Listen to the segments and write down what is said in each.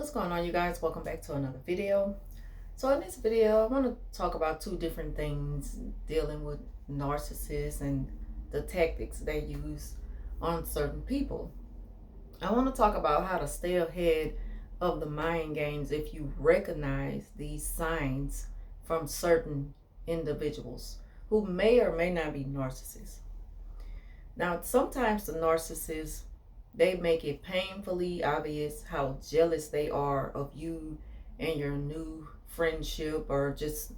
What's going on, you guys? Welcome back to another video. So in this video, I want to talk about two different things dealing with narcissists and the tactics they use on certain people. I want to talk about how to stay ahead of the mind games if you recognize these signs from certain individuals who may or may not be narcissists. Now, sometimes the narcissists, they make it painfully obvious how jealous they are of you and your new friendship or just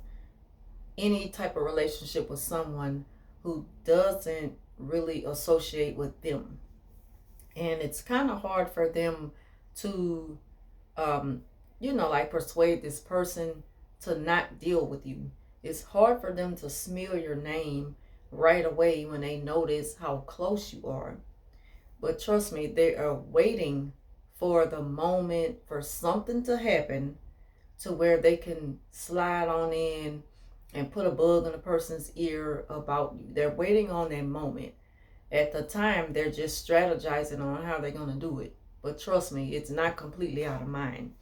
any type of relationship with someone who doesn't really associate with them. And it's kind of hard for them to, like persuade this person to not deal with you. It's hard for them to smear your name right away when they notice how close you are. But trust me, they are waiting for the moment for something to happen to where they can slide on in and put a bug in a person's ear about you. They're waiting on that moment. At the time, they're just strategizing on how they're going to do it. But trust me, it's not completely out of mind.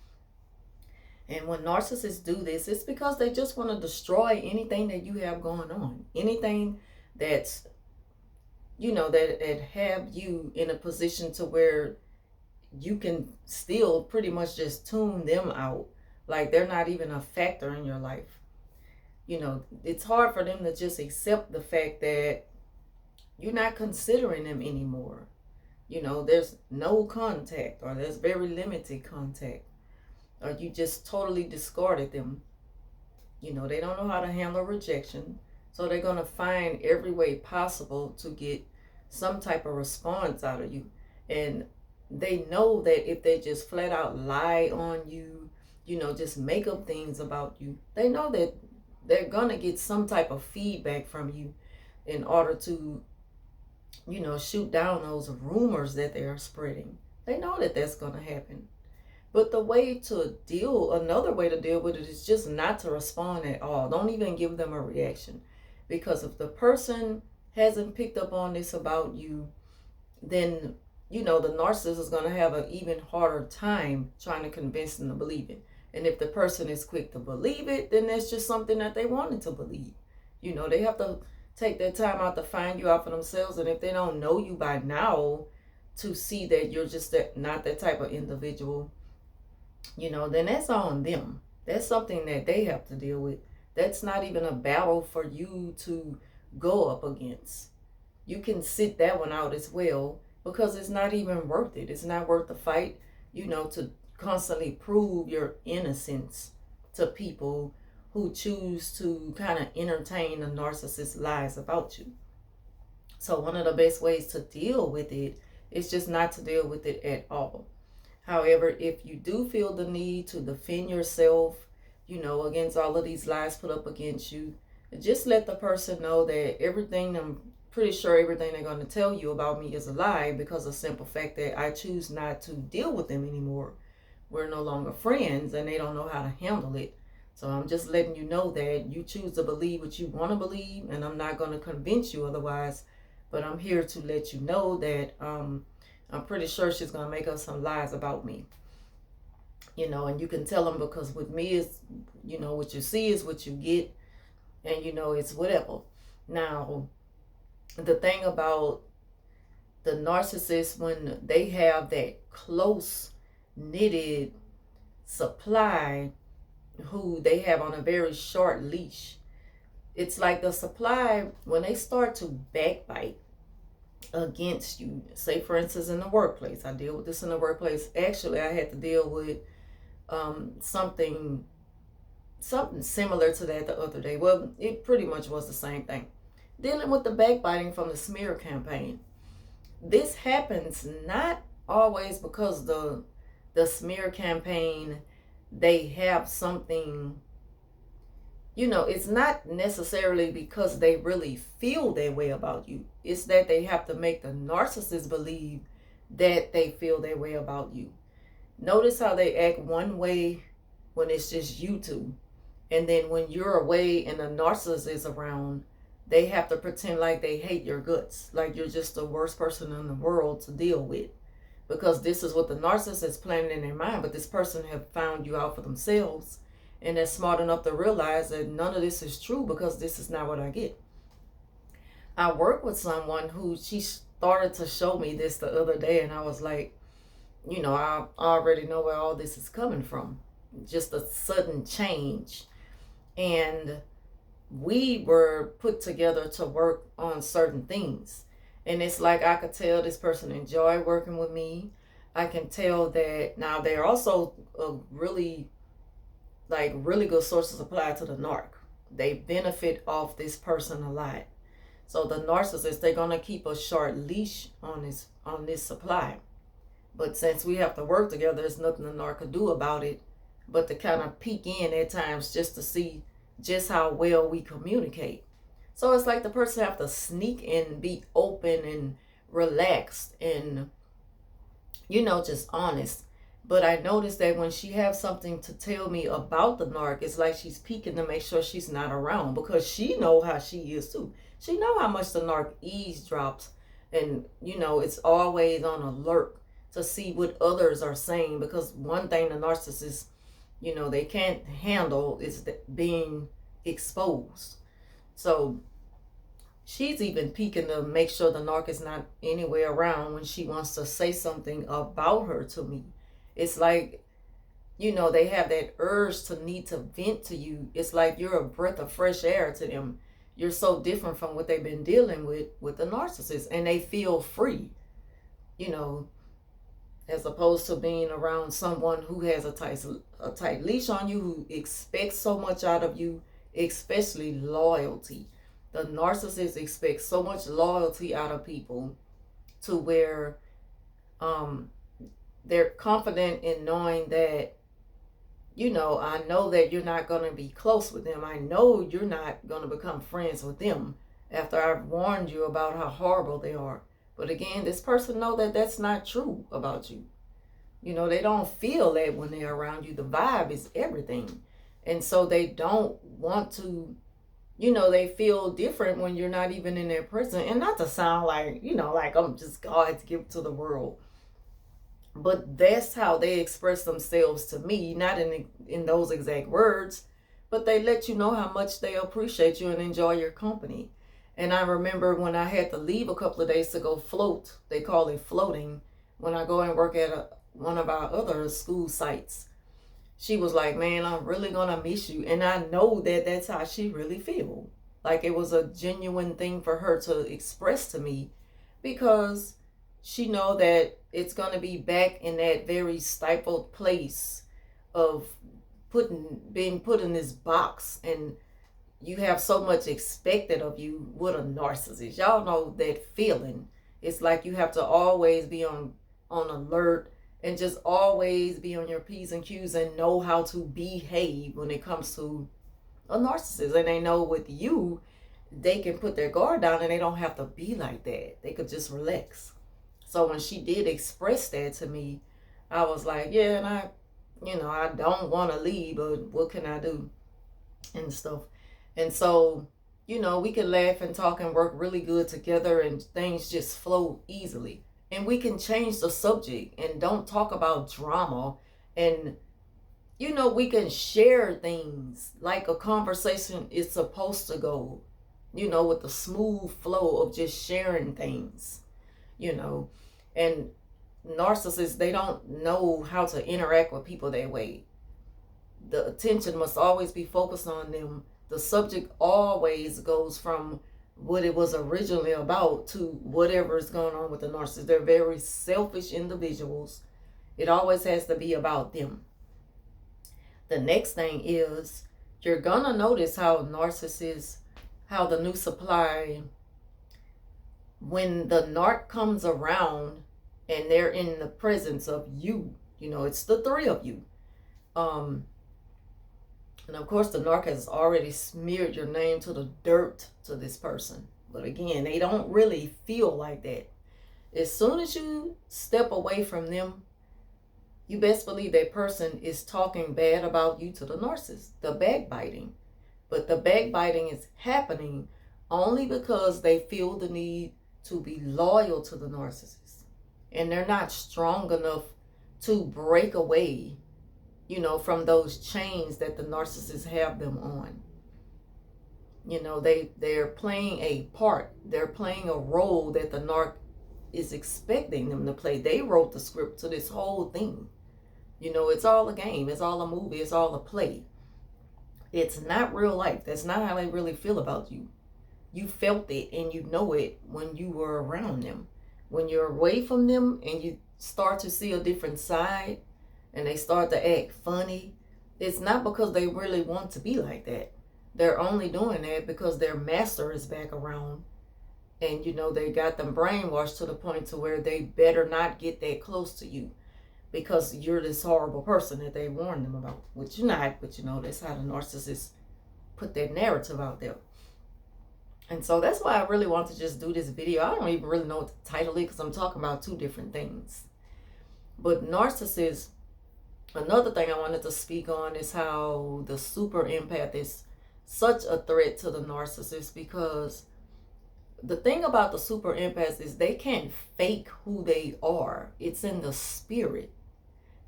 And when narcissists do this, it's because they just want to destroy anything that you have going on. Anything that's, that have you in a position to where you can still pretty much just tune them out. Like they're not even a factor in your life. It's hard for them to just accept the fact that you're not considering them anymore. There's no contact, or there's very limited contact, or you just totally discarded them. They don't know how to handle rejection, so they're going to find every way possible to get some type of response out of you. And they know that if they just flat out lie on you, just make up things about you, they know that they're going to get some type of feedback from you in order to, shoot down those rumors that they are spreading. They know that that's going to happen. But another way to deal with it is just not to respond at all. Don't even give them a reaction. Because if the person hasn't picked up on this about you, then, the narcissist is going to have an even harder time trying to convince them to believe it. And if the person is quick to believe it, then that's just something that they wanted to believe. They have to take that time out to find you out for themselves. And if they don't know you by now to see that you're just not that type of individual, then that's on them. That's something that they have to deal with. That's not even a battle for you to go up against. You can sit that one out as well, because it's not even worth it. It's not worth the fight, to constantly prove your innocence to people who choose to kind of entertain the narcissist's lies about you. So one of the best ways to deal with it is just not to deal with it at all. However, if you do feel the need to defend yourself, against all of these lies put up against you, just let the person know that I'm pretty sure everything they're going to tell you about me is a lie, because of the simple fact that I choose not to deal with them anymore. We're no longer friends and they don't know how to handle it. So I'm just letting you know that you choose to believe what you want to believe, and I'm not going to convince you otherwise. But I'm here to let you know that I'm pretty sure she's going to make up some lies about me. And you can tell them, because with me is, what you see is what you get, and it's whatever. Now, the thing about the narcissist, when they have that close knitted supply who they have on a very short leash, it's like the supply, when they start to backbite against you, say for instance in the workplace. I deal with this in the workplace. Actually, I had to deal with something similar to that the other day. Well, it pretty much was the same thing. Dealing with the backbiting from the smear campaign. This happens not always because the smear campaign, they have something, it's not necessarily because they really feel that way about you. It's that they have to make the narcissist believe that they feel that way about you. Notice how they act one way when it's just you two. And then when you're away and the narcissist is around, they have to pretend like they hate your guts, like you're just the worst person in the world to deal with. because this is what the narcissist is planning in their mind, but this person have found you out for themselves, and they're smart enough to realize that none of this is true because this is not what I get. I work with someone who she started to show me this the other day, and I was like, I already know where all this is coming from. Just a sudden change. And we were put together to work on certain things. And it's like I could tell this person enjoyed working with me. I can tell that now they're also a really good source of supply to the narc. They benefit off this person a lot. So the narcissist, they're gonna keep a short leash on this supply. But since we have to work together, there's nothing the narc could do about it but to kind of peek in at times just to see just how well we communicate. So it's like the person have to sneak and be open and relaxed and, just honest. But I noticed that when she has something to tell me about the narc, it's like she's peeking to make sure she's not around, because she know how she is too. She know how much the narc eavesdrops, and it's always on alert to see what others are saying, because one thing the narcissists, they can't handle is being exposed. So she's even peeking to make sure the narc is not anywhere around when she wants to say something about her to me. It's like, they have that urge to need to vent to you. It's like you're a breath of fresh air to them. You're so different from what they've been dealing with the narcissist, and they feel free, as opposed to being around someone who has a tight leash on you, who expects so much out of you, especially loyalty. The narcissist expects so much loyalty out of people to where they're confident in knowing that, I know that you're not going to be close with them. I know you're not going to become friends with them after I've warned you about how horrible they are. But again, this person know that that's not true about you. They don't feel that when they're around you. The vibe is everything. And so they don't want to, they feel different when you're not even in their presence. And not to sound like, like I'm just God to give to the world. But that's how they express themselves to me, not in those exact words, but they let you know how much they appreciate you and enjoy your company. And I remember when I had to leave a couple of days to go float, they call it floating, when I go and work at one of our other school sites. She was like, man, I'm really going to miss you. And I know that that's how she really feels. Like it was a genuine thing for her to express to me, because she know that it's going to be back in that very stifled place of being put in this box, and you have so much expected of you with a narcissist. Y'all know that feeling. It's like you have to always be on alert and just always be on your P's and Q's and know how to behave when it comes to a narcissist. And they know with you, they can put their guard down and they don't have to be like that. They could just relax. So when she did express that to me, I was like, yeah, and I don't want to leave, but what can I do and stuff. And so, we can laugh and talk and work really good together, and things just flow easily. And we can change the subject and don't talk about drama. And, we can share things like a conversation is supposed to go, with the smooth flow of just sharing things, And narcissists, they don't know how to interact with people that way. The attention must always be focused on them. The subject always goes from what it was originally about to whatever is going on with the narcissist. They're very selfish individuals. It always has to be about them. The next thing is, you're gonna notice how narcissists, how the new supply, when the narc comes around and they're in the presence of you, it's the three of you. And of course, the narc has already smeared your name to the dirt to this person. But again, they don't really feel like that. As soon as you step away from them, you best believe that person is talking bad about you to the narcissist, the backbiting. But the backbiting is happening only because they feel the need to be loyal to the narcissist. and they're not strong enough to break away, you know, from those chains that the narcissists have them on. You know, they're playing a part. They're playing a role that the narc is expecting them to play. They wrote the script to this whole thing. You know, it's all a game. It's all a movie. It's all a play. It's not real life. That's not how they really feel about you. You felt it and you know it when you were around them. When you're away from them and you start to see a different side and they start to act funny, it's not because they really want to be like that. They're only doing that because their master is back around, and you know, they got them brainwashed to the point to where they better not get that close to you because you're this horrible person that they warned them about, which you're not. But you know, that's how the narcissists put that narrative out there. And so that's why I really want to just do this video. I don't even really know what the title is because I'm talking about two different things. But narcissists, another thing I wanted to speak on is how the super empath is such a threat to the narcissist, because the thing about the super empaths is they can't fake who they are. It's in the spirit.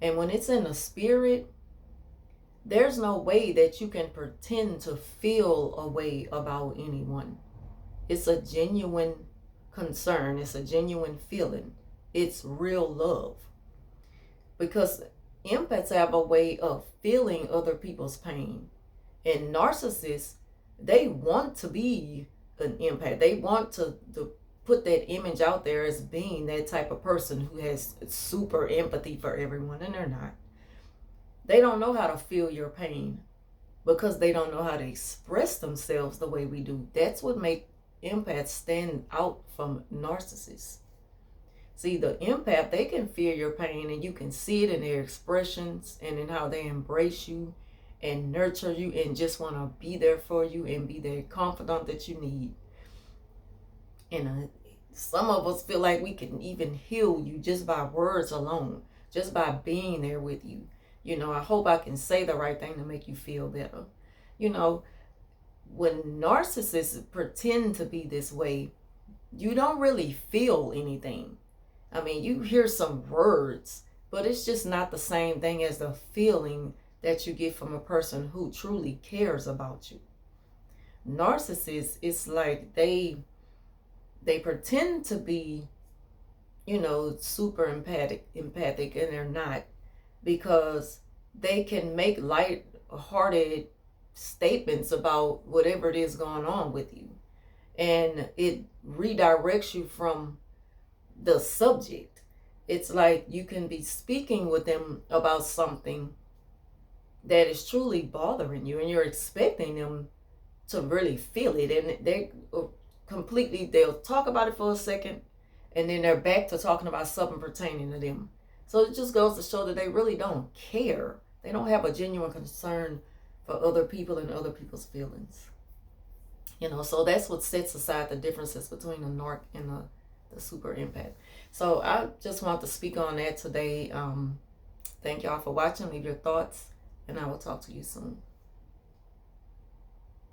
And when it's in the spirit, there's no way that you can pretend to feel a way about anyone. It's a genuine concern. It's a genuine feeling. It's real love. Because empaths have a way of feeling other people's pain. And narcissists, they want to be an empath. They want to put that image out there as being that type of person who has super empathy for everyone, and they're not. They don't know how to feel your pain because they don't know how to express themselves the way we do. That's what makes empaths stand out from narcissists. See, the empath, they can feel your pain, and you can see it in their expressions and in how they embrace you and nurture you and just want to be there for you and be the confidant that you need. And some of us feel like we can even heal you just by words alone, just by being there with you. You know, I hope I can say the right thing to make you feel better. You know, when narcissists pretend to be this way, you don't really feel anything. I mean, you hear some words, but it's just not the same thing as the feeling that you get from a person who truly cares about you. Narcissists, it's like they pretend to be, you know, super empathic, and they're not, because they can make light-hearted statements about whatever it is going on with you, and it redirects you from the subject. It's like you can be speaking with them about something that is truly bothering you, and you're expecting them to really feel it, and they'll talk about it for a second, and then they're back to talking about something pertaining to them. So it just goes to show that they really don't care. They don't have a genuine concern for other people and other people's feelings. You know, so that's what sets aside the differences between the narc and the super empath. So I just want to speak on that today. Thank y'all for watching. Leave your thoughts, and I will talk to you soon.